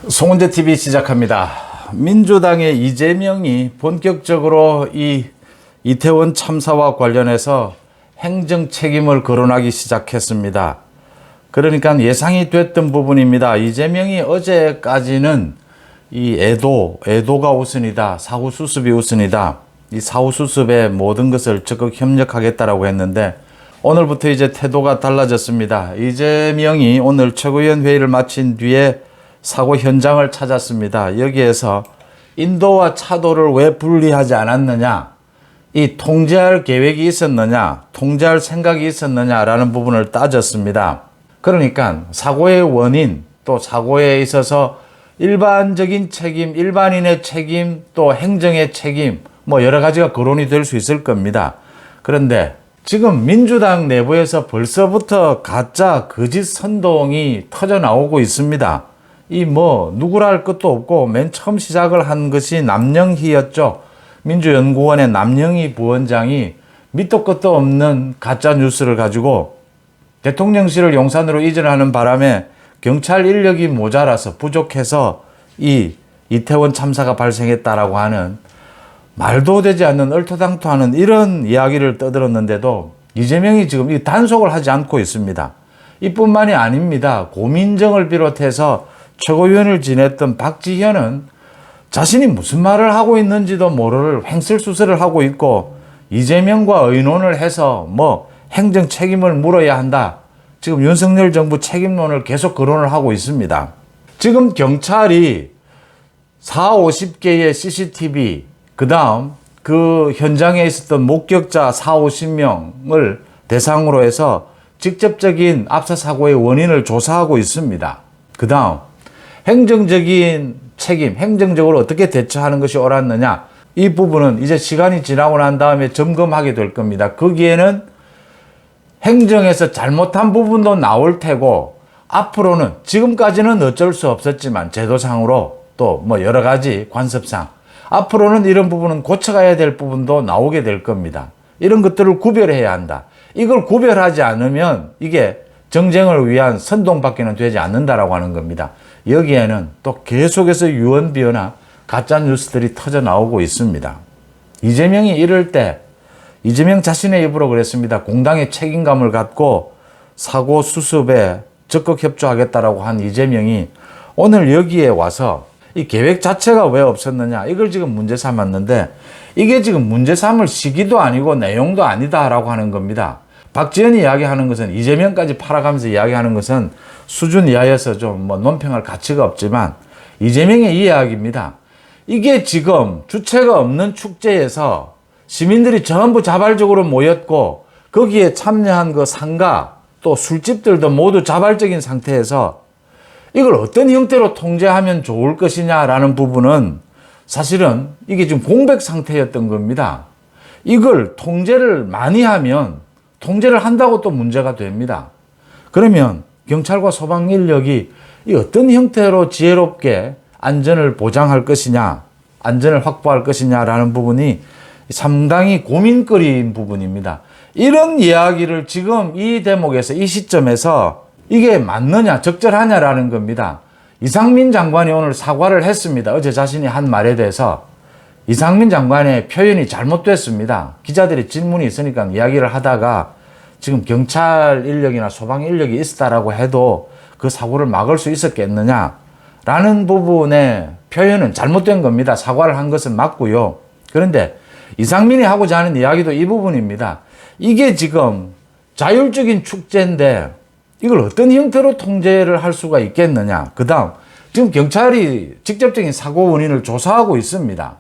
송은재 TV 시작합니다. 민주당의 이재명이 본격적으로 이 이태원 참사와 관련해서 행정 책임을 거론하기 시작했습니다. 그러니까 예상이 됐던 부분입니다. 이재명이 어제까지는 이 애도가 우선이다. 사후 수습이 우선이다. 이 사후 수습에 모든 것을 적극 협력하겠다라고 했는데 오늘부터 이제 태도가 달라졌습니다. 이재명이 오늘 최고위원 회의를 마친 뒤에 사고 현장을 찾았습니다. 여기에서 인도와 차도를 왜 분리하지 않았느냐, 이 통제할 계획이 있었느냐, 통제할 생각이 있었느냐라는 부분을 따졌습니다. 그러니까 사고의 원인, 또 사고에 있어서 일반적인 책임, 일반인의 책임, 또 행정의 책임, 뭐 여러 가지가 거론이 될 수 있을 겁니다. 그런데 지금 민주당 내부에서 벌써부터 가짜 거짓 선동이 터져 나오고 있습니다. 이 누구라 할 것도 없고 맨 처음 시작을 한 것이 남영희였죠. 민주연구원의 남영희 부원장이 밑도 끝도 없는 가짜 뉴스를 가지고 대통령실을 용산으로 이전하는 바람에 경찰 인력이 모자라서 부족해서 이 이태원 참사가 발생했다라고 하는 말도 되지 않는 얼토당토하는 이런 이야기를 떠들었는데도 이재명이 지금 이 단속을 하지 않고 있습니다. 이뿐만이 아닙니다. 고민정을 비롯해서 최고위원을 지냈던 박지현은 자신이 무슨 말을 하고 있는지도 모를 횡설수설을 하고 있고 이재명과 의논을 해서 행정 책임을 물어야 한다. 지금 윤석열 정부 책임론을 계속 거론을 하고 있습니다. 지금 경찰이 40-50개의 CCTV, 그 다음 그 현장에 있었던 목격자 40-50명을 대상으로 해서 직접적인 압사 사고의 원인을 조사하고 있습니다. 그 다음 행정적인 책임, 행정적으로 어떻게 대처하는 것이 옳았느냐, 이 부분은 이제 시간이 지나고 난 다음에 점검하게 될 겁니다. 거기에는 행정에서 잘못한 부분도 나올 테고 앞으로는 지금까지는 어쩔 수 없었지만 제도상으로 또 여러 가지 관습상 앞으로는 이런 부분은 고쳐가야 될 부분도 나오게 될 겁니다. 이런 것들을 구별해야 한다. 이걸 구별하지 않으면 이게 정쟁을 위한 선동밖에는 되지 않는다라고 하는 겁니다. 여기에는 또 계속해서 유언비어나 가짜 뉴스들이 터져 나오고 있습니다. 이재명이 이럴 때 이재명 자신의 입으로 그랬습니다. 공당의 책임감을 갖고 사고 수습에 적극 협조하겠다라고 한 이재명이 오늘 여기에 와서 이 계획 자체가 왜 없었느냐, 이걸 지금 문제 삼았는데 이게 지금 문제 삼을 시기도 아니고 내용도 아니다라고 하는 겁니다. 박지현이 이야기하는 것은 이재명까지 팔아가면서 이야기하는 것은 수준 이하여서 좀 논평할 가치가 없지만 이재명의 이야기입니다. 이게 지금 주체가 없는 축제에서 시민들이 전부 자발적으로 모였고 거기에 참여한 그 상가 또 술집들도 모두 자발적인 상태에서 이걸 어떤 형태로 통제하면 좋을 것이냐라는 부분은 사실은 이게 지금 공백 상태였던 겁니다. 이걸 통제를 많이 하면 통제를 한다고 또 문제가 됩니다. 그러면 경찰과 소방 인력이 이 어떤 형태로 지혜롭게 안전을 보장할 것이냐, 안전을 확보할 것이냐라는 부분이 상당히 고민거리인 부분입니다. 이런 이야기를 지금 이 대목에서, 이 시점에서 이게 맞느냐, 적절하냐라는 겁니다. 이상민 장관이 오늘 사과를 했습니다. 어제 자신이 한 말에 대해서 이상민 장관의 표현이 잘못됐습니다. 기자들이 질문이 있으니까 이야기를 하다가 지금 경찰 인력이나 소방 인력이 있었다라고 해도 그 사고를 막을 수 있었겠느냐라는 부분의 표현은 잘못된 겁니다. 사과를 한 것은 맞고요. 그런데 이상민이 하고자 하는 이야기도 이 부분입니다. 이게 지금 자율적인 축제인데 이걸 어떤 형태로 통제를 할 수가 있겠느냐. 그 다음 지금 경찰이 직접적인 사고 원인을 조사하고 있습니다.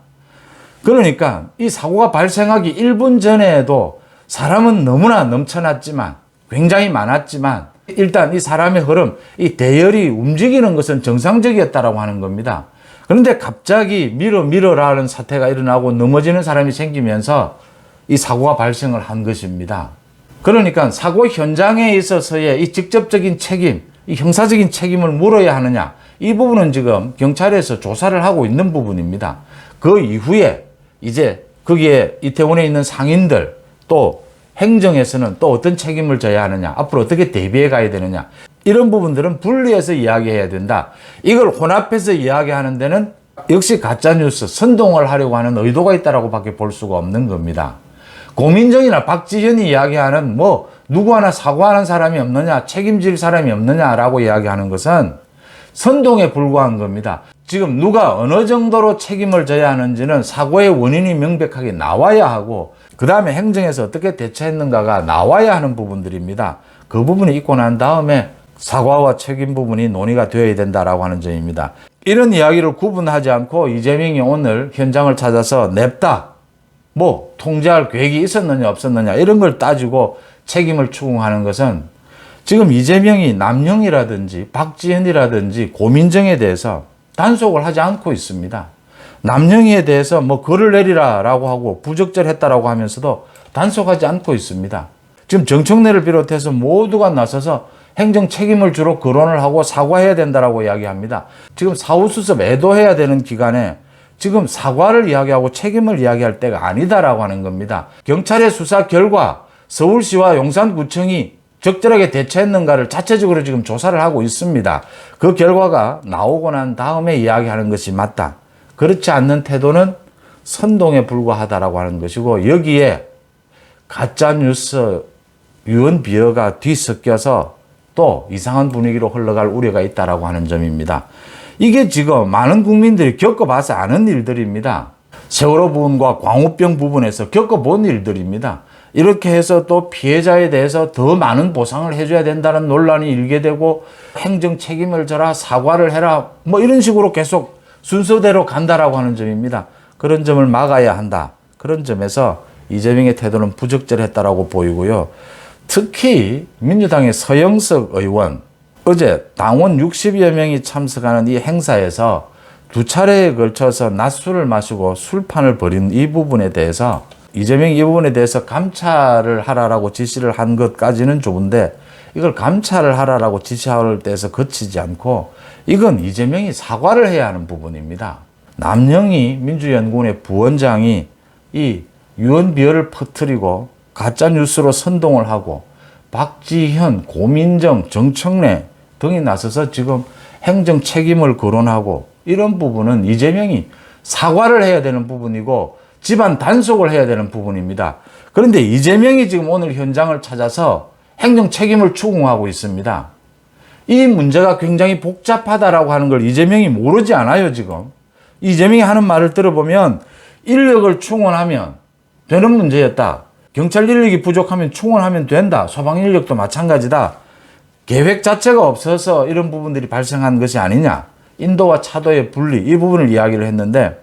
그러니까 이 사고가 발생하기 1분 전에도 사람은 너무나 넘쳐났지만 굉장히 많았지만 일단 이 사람의 흐름, 이 대열이 움직이는 것은 정상적이었다라고 하는 겁니다. 그런데 갑자기 밀어라는 사태가 일어나고 넘어지는 사람이 생기면서 이 사고가 발생을 한 것입니다. 그러니까 사고 현장에 있어서의 이 직접적인 책임, 이 형사적인 책임을 물어야 하느냐, 이 부분은 지금 경찰에서 조사를 하고 있는 부분입니다. 그 이후에 이제 거기에 이태원에 있는 상인들 또 행정에서는 또 어떤 책임을 져야 하느냐, 앞으로 어떻게 대비해 가야 되느냐, 이런 부분들은 분리해서 이야기해야 된다. 이걸 혼합해서 이야기하는 데는 역시 가짜뉴스, 선동을 하려고 하는 의도가 있다라고 밖에 볼 수가 없는 겁니다. 고민정이나 박지현이 이야기하는 누구 하나 사과하는 사람이 없느냐, 책임질 사람이 없느냐라고 이야기하는 것은 선동에 불과한 겁니다. 지금 누가 어느 정도로 책임을 져야 하는지는 사고의 원인이 명백하게 나와야 하고, 그 다음에 행정에서 어떻게 대처했는가가 나와야 하는 부분들입니다. 그 부분이 있고 난 다음에 사과와 책임 부분이 논의가 되어야 된다라고 하는 점입니다. 이런 이야기를 구분하지 않고 이재명이 오늘 현장을 찾아서 냅다 통제할 계획이 있었느냐 없었느냐 이런 걸 따지고 책임을 추궁하는 것은 지금 이재명이 남영이라든지 박지현이라든지 고민정에 대해서 단속을 하지 않고 있습니다. 남영희에 대해서 글을 내리라라고 하고 부적절했다라고 하면서도 단속하지 않고 있습니다. 지금 정청래를 비롯해서 모두가 나서서 행정 책임을 주로 거론을 하고 사과해야 된다라고 이야기합니다. 지금 사후수습 애도해야 되는 기간에 지금 사과를 이야기하고 책임을 이야기할 때가 아니다라고 하는 겁니다. 경찰의 수사 결과 서울시와 용산구청이 적절하게 대처했는가를 자체적으로 지금 조사를 하고 있습니다. 그 결과가 나오고 난 다음에 이야기하는 것이 맞다. 그렇지 않는 태도는 선동에 불과하다라고 하는 것이고, 여기에 가짜뉴스 유언비어가 뒤섞여서 또 이상한 분위기로 흘러갈 우려가 있다라고 하는 점입니다. 이게 지금 많은 국민들이 겪어봐서 아는 일들입니다. 세월호 부분과 광우병 부분에서 겪어본 일들입니다. 이렇게 해서 또 피해자에 대해서 더 많은 보상을 해줘야 된다는 논란이 일게 되고, 행정 책임을 져라, 사과를 해라, 이런 식으로 계속 순서대로 간다라고 하는 점입니다. 그런 점을 막아야 한다. 그런 점에서 이재명의 태도는 부적절했다라고 보이고요. 특히 민주당의 서영석 의원, 어제 당원 60여 명이 참석하는 이 행사에서 두 차례에 걸쳐서 낮술을 마시고 술판을 벌인 이 부분에 대해서 이재명이 이 부분에 대해서 감찰을 하라라고 지시를 한 것까지는 좋은데, 이걸 감찰을 하라라고 지시할 때에서 그치지 않고 이건 이재명이 사과를 해야 하는 부분입니다. 남영희 민주연구원의 부원장이 이 유언비어를 퍼뜨리고 가짜뉴스로 선동을 하고 박지현, 고민정, 정청래 등이 나서서 지금 행정 책임을 거론하고, 이런 부분은 이재명이 사과를 해야 되는 부분이고 집안 단속을 해야 되는 부분입니다. 그런데 이재명이 지금 오늘 현장을 찾아서 행정 책임을 추궁하고 있습니다. 이 문제가 굉장히 복잡하다라고 하는 걸 이재명이 모르지 않아요, 지금. 이재명이 하는 말을 들어보면 인력을 충원하면 되는 문제였다. 경찰 인력이 부족하면 충원하면 된다. 소방 인력도 마찬가지다. 계획 자체가 없어서 이런 부분들이 발생한 것이 아니냐. 인도와 차도의 분리, 이 부분을 이야기를 했는데,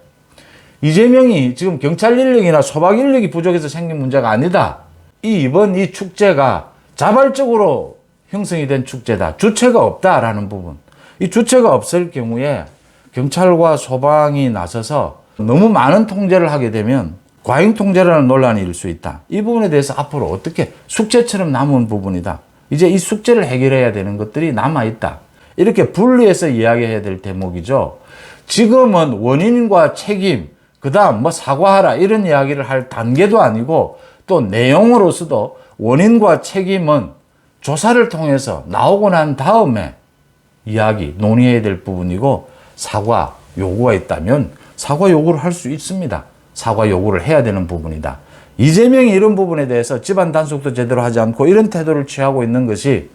이재명이 지금 경찰 인력이나 소방 인력이 부족해서 생긴 문제가 아니다. 이번 이 축제가 자발적으로 형성이 된 축제다. 주체가 없다라는 부분. 이 주체가 없을 경우에 경찰과 소방이 나서서 너무 많은 통제를 하게 되면 과잉 통제라는 논란이 일 수 있다. 이 부분에 대해서 앞으로 어떻게 숙제처럼 남은 부분이다. 이제 이 숙제를 해결해야 되는 것들이 남아있다. 이렇게 분리해서 이야기해야 될 대목이죠. 지금은 원인과 책임, 그 다음 사과하라 이런 이야기를 할 단계도 아니고, 또 내용으로서도 원인과 책임은 조사를 통해서 나오고 난 다음에 논의해야 될 부분이고, 사과 요구가 있다면 사과 요구를 할 수 있습니다. 사과 요구를 해야 되는 부분이다. 이재명이 이런 부분에 대해서 집안 단속도 제대로 하지 않고 이런 태도를 취하고 있는 것이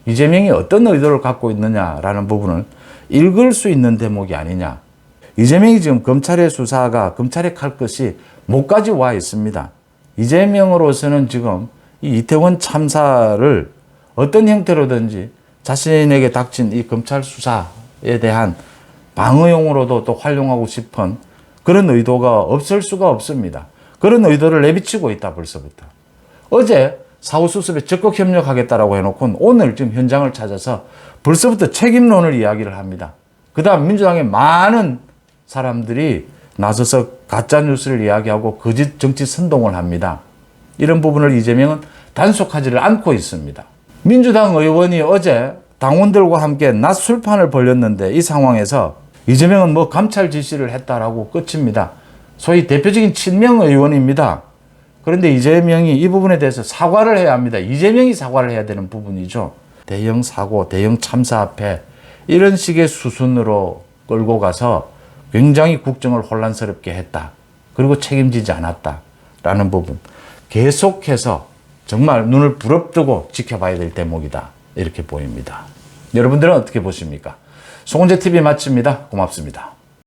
이재명이 어떤 의도를 갖고 있느냐라는 부분을 읽을 수 있는 대목이 아니냐. 이재명이 지금 검찰의 수사가, 검찰의 칼끝이 목까지 와 있습니다. 이재명으로서는 지금 이 이태원 참사를 어떤 형태로든지 자신에게 닥친 이 검찰 수사에 대한 방어용으로도 또 활용하고 싶은 그런 의도가 없을 수가 없습니다. 그런 의도를 내비치고 있다, 벌써부터. 어제 사후수습에 적극 협력하겠다라고 해놓고 오늘 지금 현장을 찾아서 벌써부터 책임론을 이야기를 합니다. 그 다음 민주당의 많은 사람들이 나서서 가짜뉴스를 이야기하고 거짓 정치 선동을 합니다. 이런 부분을 이재명은 단속하지를 않고 있습니다. 민주당 의원이 어제 당원들과 함께 낮술판을 벌였는데, 이 상황에서 이재명은 감찰 지시를 했다라고 끝입니다. 소위 대표적인 친명 의원입니다. 그런데 이재명이 이 부분에 대해서 사과를 해야 합니다. 이재명이 사과를 해야 되는 부분이죠. 대형 사고, 대형 참사 앞에 이런 식의 수순으로 끌고 가서 굉장히 국정을 혼란스럽게 했다. 그리고 책임지지 않았다라는 부분. 계속해서 정말 눈을 부릅뜨고 지켜봐야 될 대목이다. 이렇게 보입니다. 여러분들은 어떻게 보십니까? 송은재 TV 마칩니다. 고맙습니다.